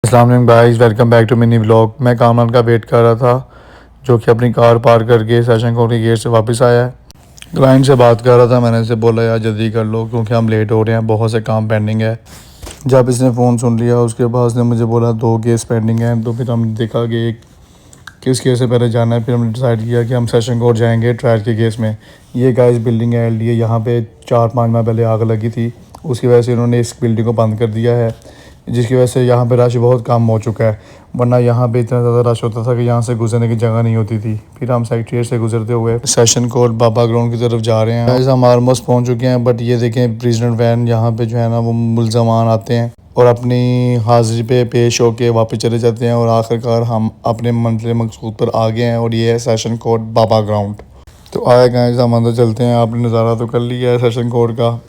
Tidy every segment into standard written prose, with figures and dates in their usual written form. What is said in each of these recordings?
अस्सलाम वालेकुम guys, welcome back to mini vlog. मैं कामरान का वेट कर रहा था जो कि अपनी कार पार्क करके सेशन कोर्ट के गेट से वापस आया है। क्लाइंट से बात कर रहा था, मैंने इसे बोला यार जल्दी कर लो क्योंकि हम लेट हो रहे हैं, बहुत से काम पेंडिंग है। जब इसने फ़ोन सुन लिया उसके बाद उसने मुझे बोला 2 केस पेंडिंग हैं। तो फिर हमने देखा कि किस केस से पहले जाना है। फिर हमने डिसाइड किया कि हम सेशन कोर्ट जाएंगे ट्रायल के केस में। ये गाइस बिल्डिंग है LDA, यहाँ पे 4-5 माह पहले आग लगी थी, उसकी वजह से इन्होंने इस बिल्डिंग को बंद कर दिया है, जिसकी वजह से यहाँ पे रश बहुत कम हो चुका है। वरना यहाँ पे इतना ज़्यादा रश होता था कि यहाँ से गुजरने की जगह नहीं होती थी। फिर हम सेक्रेटरीट से गुजरते हुए सेशन कोर्ट बाबा ग्राउंड की तरफ जा रहे हैं। गाइस हम ऑलमोस्ट पहुँच चुके हैं, बट ये देखें प्रिजनर वैन यहाँ पे जो है ना वो मुल्ज़मान आते हैं और अपनी हाजिरी पे पेश होके वापस चले जाते हैं और आखिरकार हम अपने मंजिल मकसूद पर आ गए हैं और ये है सेशन कोर्ट बाबा ग्राउंड। तो आए गाइस हम अंदर चलते हैं। आपने नज़ारा तो कर लिया है सेशन कोर्ट का,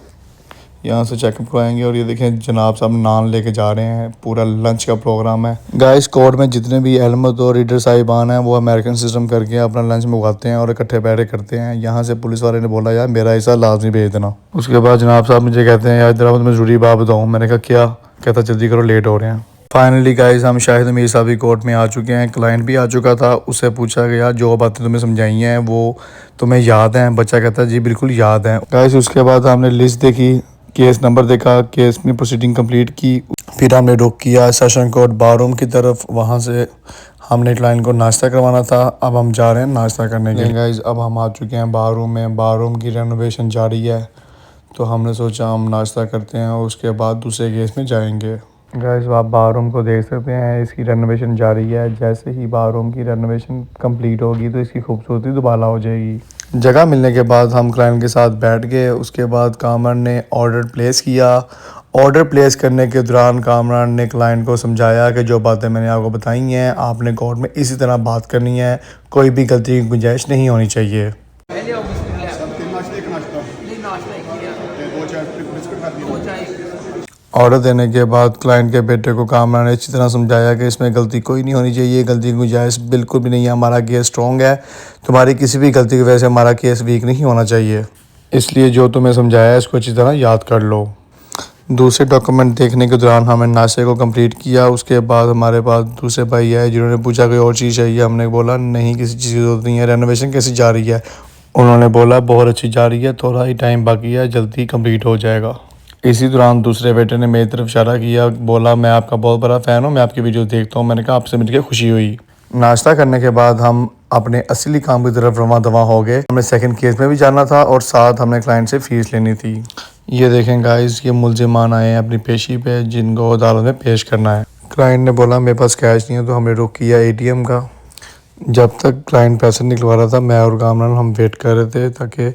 यहाँ से चेकअप कराएंगे। और ये देखें जनाब साहब नान लेके जा रहे हैं, पूरा लंच का प्रोग्राम है। गाइस कोर्ट में जितने भी एलमत और रीडर साहिबान हैं वो अमेरिकन सिस्टम करके अपना लंच मंगवाते हैं और इकट्ठे बैठे करते हैं। यहाँ से पुलिस वाले ने बोला यार मेरा हिस्सा लाजमी भेज देना। उसके बाद जनाब साहब मुझे कहते हैं यार जरा मैं ज़रूरी बात बताऊँ। मैंने कहा क्या? कहता जल्दी करो लेट हो रहे हैं। फाइनली गाइस हम शाहिद अमीर साहब की कोर्ट में आ चुके हैं। क्लाइंट भी आ चुका था, उससे पूछा गया जो बातें तुम्हें समझाई हैं वो तुम्हें याद हैं? बच्चा कहता है जी बिल्कुल याद हैं। गाइस उसके बाद हमने लिस्ट देखी, केस नंबर देखा, केस में प्रोसीडिंग कंप्लीट की। फिर हमने रुख किया सेशन कोर्ट बारूम की तरफ। वहाँ से हमने क्लाइंट को नाश्ता करवाना था, अब हम जा रहे हैं नाश्ता करने के लिए। गाइस अब हम आ चुके हैं बारूम में। बारूम की रेनोवेशन जारी है तो हमने सोचा हम नाश्ता करते हैं और उसके बाद दूसरे केस में जाएंगे। गाइस आप बारूम को देख सकते हैं, इसकी रेनोवेशन जारी है। जैसे ही बारूम की रेनोवेशन कंप्लीट होगी तो इसकी खूबसूरती दुबाला हो जाएगी। जगह मिलने के बाद हम क्लाइंट के साथ बैठ गए। उसके बाद कामरान ने ऑर्डर प्लेस किया। ऑर्डर प्लेस करने के दौरान कामरान ने क्लाइंट को समझाया कि जो बातें मैंने आपको बताई हैं आपने कोर्ट में इसी तरह बात करनी है, कोई भी गलती की गुंजाइश नहीं होनी चाहिए। ऑर्डर देने के बाद क्लाइंट के बेटे को कामरान ने अच्छी तरह समझाया कि इसमें गलती कोई नहीं होनी चाहिए, गलती की गुंजाइश बिल्कुल भी नहीं है, हमारा केस स्ट्रॉन्ग है, तुम्हारी किसी भी गलती की वजह से हमारा केस वीक नहीं होना चाहिए, इसलिए जो तुम्हें समझाया है इसको अच्छी तरह याद कर लो। दूसरे डॉक्यूमेंट देखने के दौरान हमने नाश्ते को कंप्लीट किया। उसके बाद हमारे पास दूसरे भाई आए जिन्होंने पूछा कोई और चीज़ चाहिए। हमने बोला नहीं किसी चीज़ की जरूरत नहीं है। रेनोवेशन कैसी जा रही है? उन्होंने बोला बहुत अच्छी जा रही है, थोड़ा ही टाइम बाकी है, जल्दी कंप्लीट हो जाएगा। इसी दौरान दूसरे बेटे ने मेरी तरफ इशारा किया, बोला मैं आपका बहुत बड़ा फ़ैन हूँ, मैं आपकी वीडियो देखता हूँ। मैंने कहा आपसे मिलकर खुशी हुई। नाश्ता करने के बाद हम अपने असली काम की तरफ रवां दवा हो गए। हमने सेकंड केस में भी जाना था और साथ हमने क्लाइंट से फ़ीस लेनी थी। ये देखें गाइस ये मुल्ज़िमान आए हैं अपनी पेशी पे जिनको अदालत में पेश करना है। क्लाइंट ने बोला मेरे पास कैश नहीं है तो हमने रुख किया ATM का। जब तक क्लाइंट पैसे निकलवा रहा था मैं और कामरान हम वेट कर रहे थे ताकि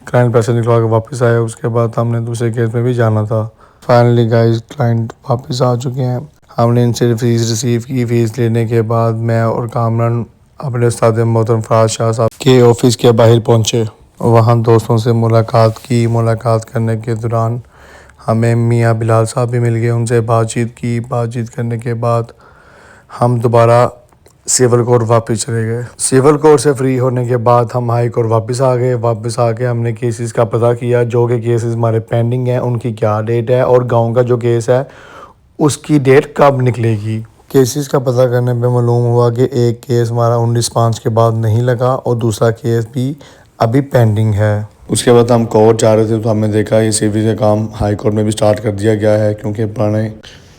क्लाइंट पैसे निकलवा के वापस आए। उसके बाद हमने दूसरे केस में भी जाना था। फाइनली गाइस क्लाइंट वापस आ चुके हैं। हमने इनसे फ़ीस रिसीव की। फ़ीस लेने के बाद मैं और कामरान अपने उस्ताद मोहतरम फराज शाह साहब के ऑफिस के बाहर पहुँचे। वहाँ दोस्तों से मुलाकात की। मुलाकात करने के दौरान हमें मियाँ बिलाल साहब भी मिल गए, उनसे बातचीत की। बातचीत करने के बाद हम दोबारा सिविल कोर्ट वापस चले गए। सिविल कोर्ट से फ्री होने के बाद हम हाई कोर्ट वापस आ गए। वापस आके हमने केसेस का पता किया, जो कि केसेस हमारे पेंडिंग हैं उनकी क्या डेट है और गांव का जो केस है उसकी डेट कब निकलेगी। केसेस का पता करने पे मालूम हुआ कि एक केस हमारा 19/5 के बाद नहीं लगा और दूसरा केस भी अभी पेंडिंग है। उसके बाद हम कोर्ट जा रहे थे तो हमने देखा ये सिविल का काम हाई कोर्ट में भी स्टार्ट कर दिया गया है क्योंकि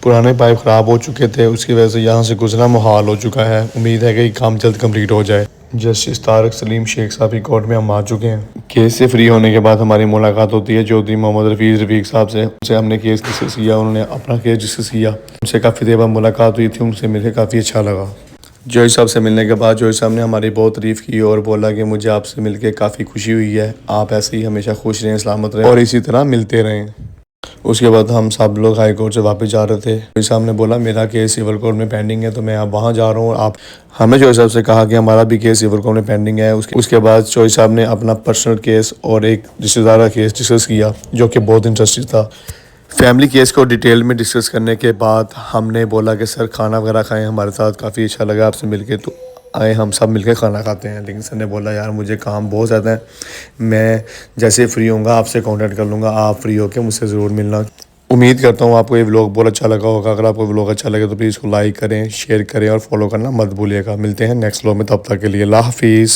पुराने पाइप ख़राब हो चुके थे, उसकी वजह से यहाँ से गुजरना मुहाल हो चुका है। उम्मीद है कि काम जल्द कंप्लीट हो जाए। जस्टिस तारक सलीम शेख साहब की कोर्ट में हम आ चुके हैं। केस से फ्री होने के बाद हमारी मुलाकात होती है चौधरी मोहम्मद रफ़ीज़ रफ़ीक साहब से। उनसे हमने केस डिस्कस किया, उन्होंने अपना केस डिस्कस किया। उनसे काफ़ी देर बाद मुलाकात हुई थी, उनसे मिलकर काफ़ी अच्छा लगा। जज साहब से मिलने के बाद जज साहब ने हमारी बहुत तारीफ़ की और बोला कि मुझे आपसे मिलकर काफ़ी खुशी हुई है, आप ऐसे ही हमेशा खुश रहें, सलामत रहें और इसी तरह मिलते रहें। उसके बाद हम सब लोग हाई कोर्ट से वापस जा रहे थे। जज साहब ने बोला मेरा केस सिविल कोर्ट में पेंडिंग है तो मैं अब वहाँ जा रहा हूँ। आप हमें जज साहब से कहा कि हमारा भी केस सिविल कोर्ट में पेंडिंग है। उसके बाद जज साहब ने अपना पर्सनल केस और एक रिश्तेदार का केस डिस्कस किया जो कि बहुत इंटरेस्टिंग था। फैमिली केस को डिटेल में डिस्कस करने के बाद हमने बोला कि सर खाना वगैरह खाएं, हमारे साथ काफ़ी अच्छा लगा आपसे मिलके, तो आए हम सब मिलकर खाना खाते हैं। लेकिन सर ने बोला यार मुझे काम बहुत ज़्यादा है, मैं जैसे फ्री होऊंगा आपसे कांटेक्ट कर लूँगा, आप फ्री होकर मुझसे ज़रूर मिलना। उम्मीद करता हूँ आपको ये व्लॉग बहुत अच्छा लगा होगा। अगर आपको व्लॉग अच्छा लगे तो प्लीज़ इसको लाइक करें, शेयर करें और फॉलो करना मत भूलिएगा। मिलते हैं नेक्स्ट व्लॉग में, तब तक के लिए अल्लाह हाफिज़।